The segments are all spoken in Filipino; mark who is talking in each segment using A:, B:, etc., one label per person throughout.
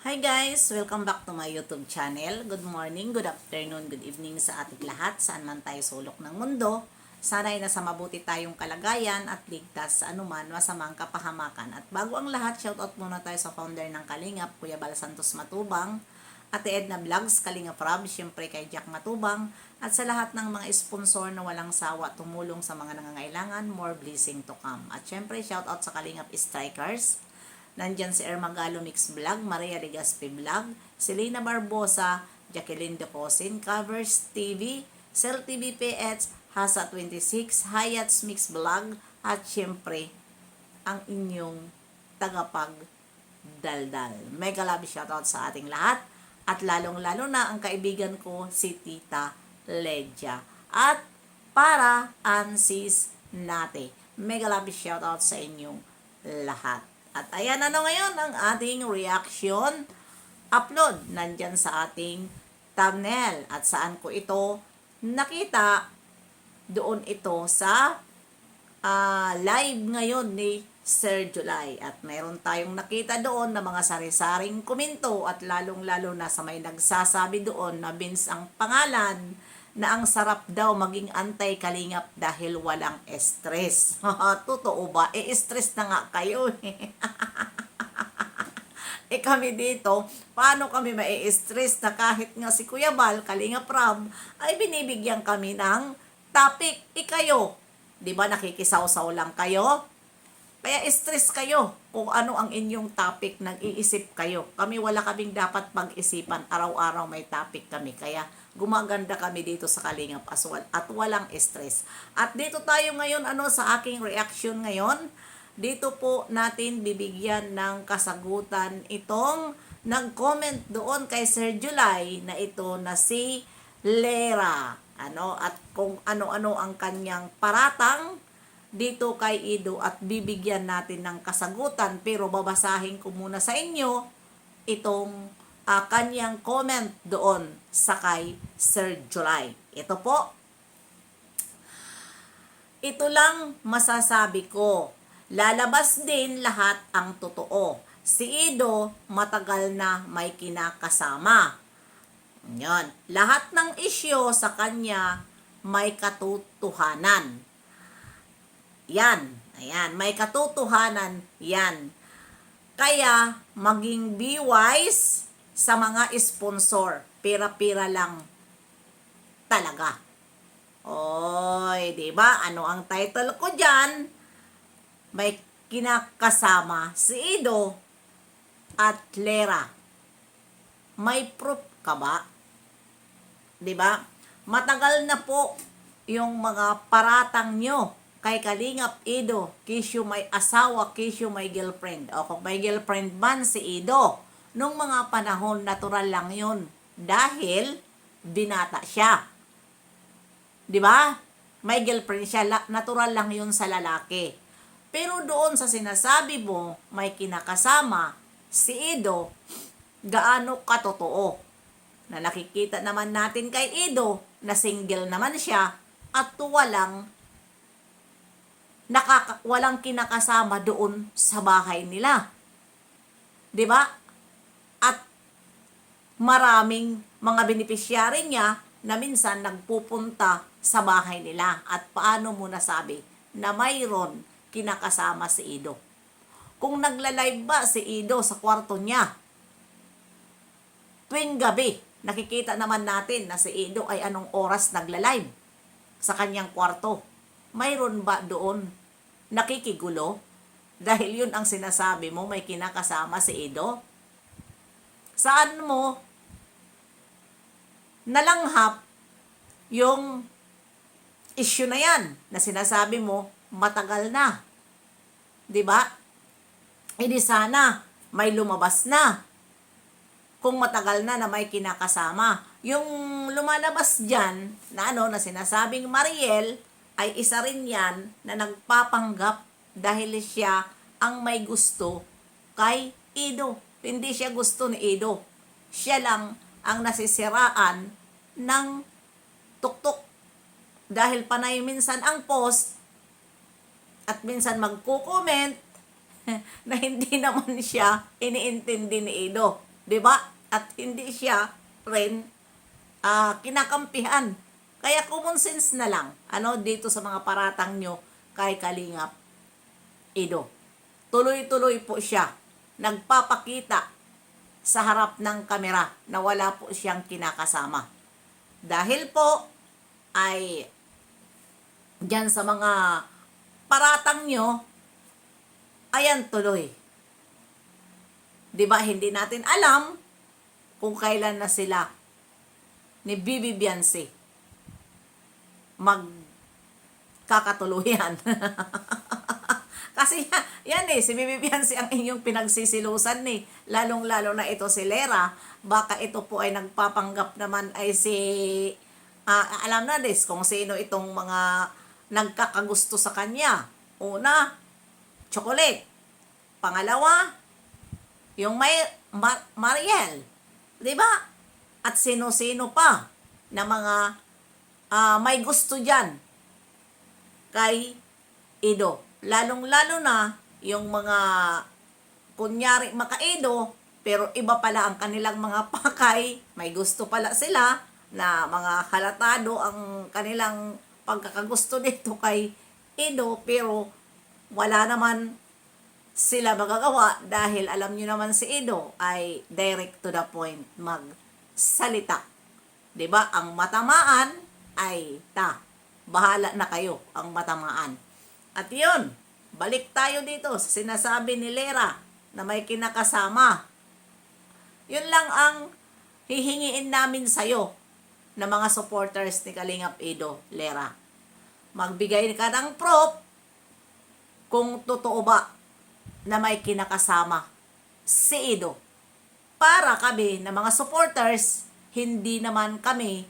A: Hi guys! Welcome back to my YouTube channel. Good morning, good afternoon, good evening sa ating lahat. Saan man tayo sulok ng mundo. Sana'y nasa mabuti tayong kalagayan at ligtas sa anuman masamang kapahamakan. At bago ang lahat, shoutout muna tayo sa founder ng Kalingap, Kuya Bal Santos Matubang, Ate Edna Vlogs, Kalingap Rob, syempre kay Jack Matubang, at sa lahat ng mga sponsor na walang sawa tumulong sa mga nangangailangan, more blessing to come. At syempre, shoutout sa Kalingap Strikers. Nandyan si Ermagalo Mix Vlog, Maria Legaspi Vlog, Selena Barbosa, Jacqueline Decosin, Covers TV, Cell TV PH, Hasa 26, Hayats Mix Vlog, at syempre, ang inyong tagapagdaldal. Mega love shoutout sa ating lahat, at lalong-lalo na ang kaibigan ko, si Tita Ledja. At para Ansis Nate, mega love shoutout sa inyong lahat. At ayan ngayon ang ating reaction upload. Nandyan sa ating thumbnail. At saan ko ito nakita? Doon ito sa live ngayon ni Sir July. At mayroon tayong nakita doon na mga sari-saring komento at lalong-lalo na sa may nagsasabi doon na Vince ang pangalan, na ang sarap daw maging anti-kalingap dahil walang stress. Totoo ba? Stress na nga kayo. Kami dito, paano kami mai-stress na kahit nga si Kuya Bal, Kalingap Rob, ay binibigyan kami ng topic. Kayo, di ba nakikisaw-saw lang kayo? Kaya stress kayo kung ano ang inyong topic, nag-iisip kayo. Kami wala kaming dapat pag-isipan, araw-araw may topic kami. Kaya gumaganda kami dito sa Kalingap Aswal at walang stress. At dito tayo ngayon sa aking reaction ngayon. Dito po natin bibigyan ng kasagutan itong nag-comment doon kay Sir July na ito na si Lera. At kung ano-ano ang kanyang paratang dito kay Ido at bibigyan natin ng kasagutan, pero babasahin ko muna sa inyo itong kanyang comment doon sa kay Sir July. Ito po. Ito lang masasabi ko. Lalabas din lahat ang totoo. Si Ido matagal na may kinakasama. Yan. Lahat ng isyo sa kanya may katotohanan. Yan. Ayan. May katotohanan yan. Kaya, maging be wise sa mga sponsor. Pira-pira lang talaga. Oy, diba? Ano ang title ko dyan? May kinakasama si Ido at Lera. May proof ka ba? Diba? Matagal na po yung mga paratang nyo kay Kalingap Ido, kisyo may asawa, kisyo may girlfriend. O kung may girlfriend man si Ido, nung mga panahon, natural lang yun. Dahil, binata siya. Diba? May girlfriend siya, natural lang yun sa lalaki. Pero doon sa sinasabi mo, may kinakasama si Ido, gaano katotoo? Na nakikita naman natin kay Ido, na single naman siya, at walang kinakasama doon sa bahay nila. 'Di ba? At maraming mga beneficiary niya na minsan nagpupunta sa bahay nila. At paano mo nasabi na mayroon kinakasama si Ido? Kung nagla-live ba si Ido sa kwarto niya tuwing gabi, nakikita naman natin na si Ido ay anong oras nagla-live sa kanyang kwarto. Mayroon ba doon nakikigulo? Dahil yun ang sinasabi mo, may kinakasama si Ido? Saan mo nalanghap yung issue na yan na sinasabi mo matagal na? Diba? Hindi sana may lumabas na kung matagal na may kinakasama. Yung lumalabas dyan na na sinasabing Mariel, ay isa rin yan na nagpapanggap dahil siya ang may gusto kay Ido. Hindi siya gusto ni Ido. Siya lang ang nasisiraan ng tuktok. Dahil panay minsan ang post at minsan magko-comment na hindi naman siya iniintindi ni Ido. 'di ba? At hindi siya rin kinakampihan. Kaya common sense na lang dito sa mga paratang nyo kay Kalingap Ido. Tuloy-tuloy po siya nagpapakita sa harap ng kamera na wala po siyang kinakasama. Dahil po ay diyan sa mga paratang nyo, ayan tuloy. 'Di ba hindi natin alam kung kailan na sila ni Bibi Biancy magkakatuluyan. Kasi yan si Bibi Biancy ang inyong pinagsisilusan lalong-lalo na ito si Lera. Baka ito po ay nagpapanggap naman ay si alam na kung sino itong mga nagkakagusto sa kanya. Una, chocolate. Pangalawa, yung Mariel. 'Di ba? At sino-sino pa na mga may gusto diyan kay Ido. Lalong-lalo na yung mga kunyari makaido pero iba pala ang kanilang mga pakay. May gusto pala sila na mga halatado ang kanilang pagkakagusto dito kay Ido pero wala naman sila magagawa dahil alam nyo naman si Ido ay direct to the point magsalita. 'Di ba? Ang matamaan ay bahala na kayo ang matamaan. At 'yun, balik tayo dito sa sinasabi ni Lera na may kinakasama. 'Yun lang ang hihingiin namin sa'yo na mga supporters ni Kalingap Ido, Lera. Magbigay ka ng proof kung totoo ba na may kinakasama si Ido. Para kami na mga supporters, hindi naman kami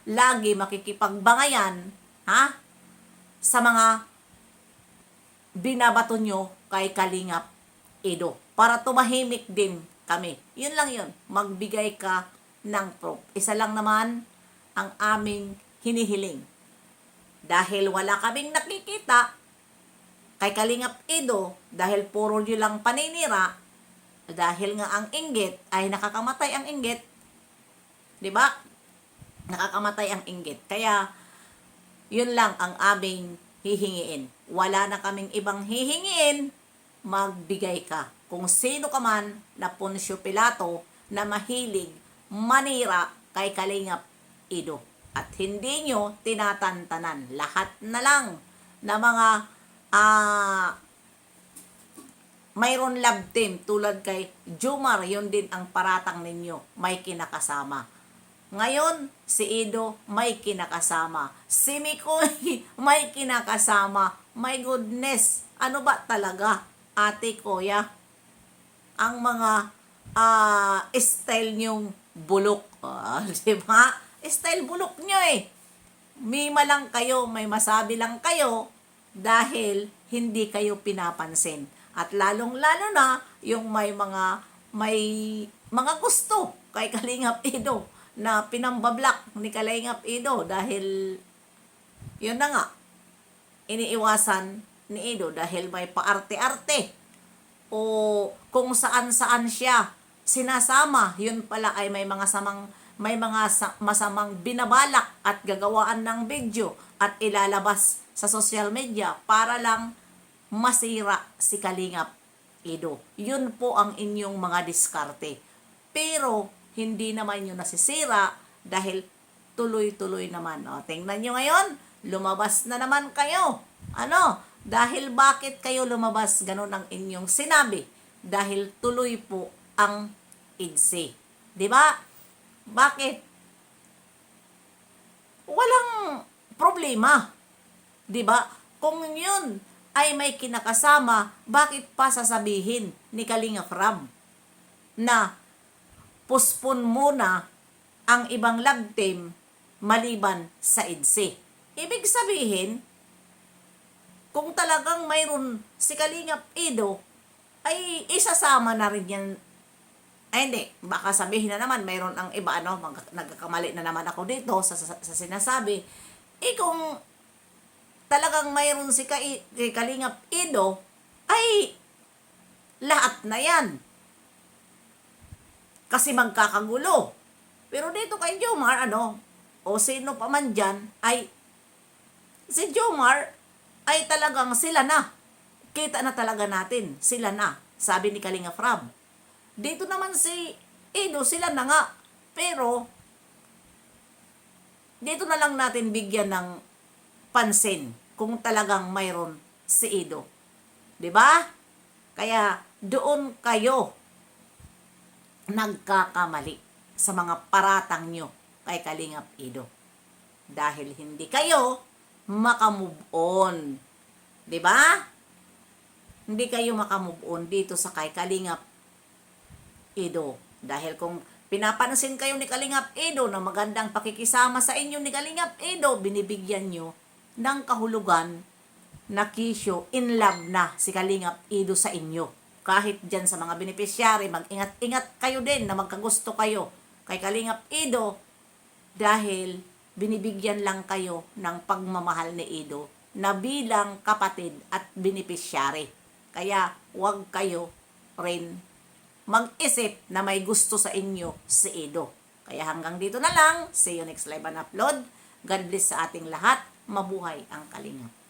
A: lagi makikipagbangayan sa mga binabato nyo kay Kalingap Ido. Para tumahimik din kami. Yun lang yun. Magbigay ka ng proof. Isa lang naman ang aming hinihiling. Dahil wala kaming nakikita kay Kalingap Ido, dahil puro nyo lang paninira, dahil nga ang inggit ay nakakamatay ang inggit, 'di ba? Nakakamatay ang inggit. Kaya yun lang ang aming hihingiin. Wala na kaming ibang hihingiin, magbigay ka. Kung sino ka man na Poncio Pilato na mahilig manira kay Kalingap Ido. At hindi nyo tinatantanan. Lahat na lang na mga mayroon love team tulad kay Jomar, yun din ang paratang ninyo, may kinakasama. Ngayon, si Ido may kinakasama. Si Mikoy may kinakasama. My goodness, ano ba talaga, ate, kuya? Ang mga style nyong bulok. Diba? Style bulok nyo Mima lang kayo, may masabi lang kayo dahil hindi kayo pinapansin. At lalong-lalo na yung may mga gusto kay Kalingap Ido na pinambablak ni Kalingap Ido dahil yun na nga, iniiwasan ni Ido dahil may paarte-arte o kung saan-saan siya sinasama, yun pala ay may mga masamang binabalak at gagawaan ng video at ilalabas sa social media para lang masira si Kalingap Ido. Yun po ang inyong mga diskarte. Pero hindi naman yun nasisira dahil tuloy-tuloy naman. Tingnan nyo ngayon, lumabas na naman kayo. Dahil bakit kayo lumabas? Ganun ang inyong sinabi. Dahil tuloy po ang IDSI. 'Di ba? Bakit? Walang problema. 'Di ba? Kung yun ay may kinakasama, bakit pa sasabihin ni Kalingap Rab na puspon muna ang ibang love team maliban sa IDSI? Ibig sabihin, kung talagang mayroon si Kalingap Ido, ay isasama na rin yan. Ay hindi, baka sabihin na naman mayroon ang iba, nagkakamali na naman ako dito sa sinasabi. Kung talagang mayroon si Kalingap Ido, ay lahat na yan. kasi magkakagulo. Pero dito kay Jomar, o sino pa man dyan, ay si Jomar ay talagang sila na. Kita na talaga natin, sila na. Sabi ni Kalinga Prab. Dito naman si Edo, sila na nga. Pero, dito na lang natin bigyan ng pansin kung talagang mayroon si Edo. 'Di ba? Kaya doon kayo nagkakamali sa mga paratang nyo kay Kalingap Edo. Dahil hindi kayo makamove on. 'Di ba? Hindi kayo makamove on dito sa kay Kalingap Edo. Dahil kung pinapansin kayo ni Kalingap Edo na magandang pakikisama sa inyo ni Kalingap Edo, binibigyan nyo ng kahulugan na kisyo, in love na si Kalingap Edo sa inyo. Kahit dyan sa mga beneficiary, mag-ingat-ingat kayo din na magkagusto kayo kay Kalingap Edo dahil binibigyan lang kayo ng pagmamahal ni Edo na bilang kapatid at beneficiary. Kaya huwag kayo rin mag-isip na may gusto sa inyo si Edo. Kaya hanggang dito na lang. See you next live and upload. God bless sa ating lahat. Mabuhay ang Kalingap.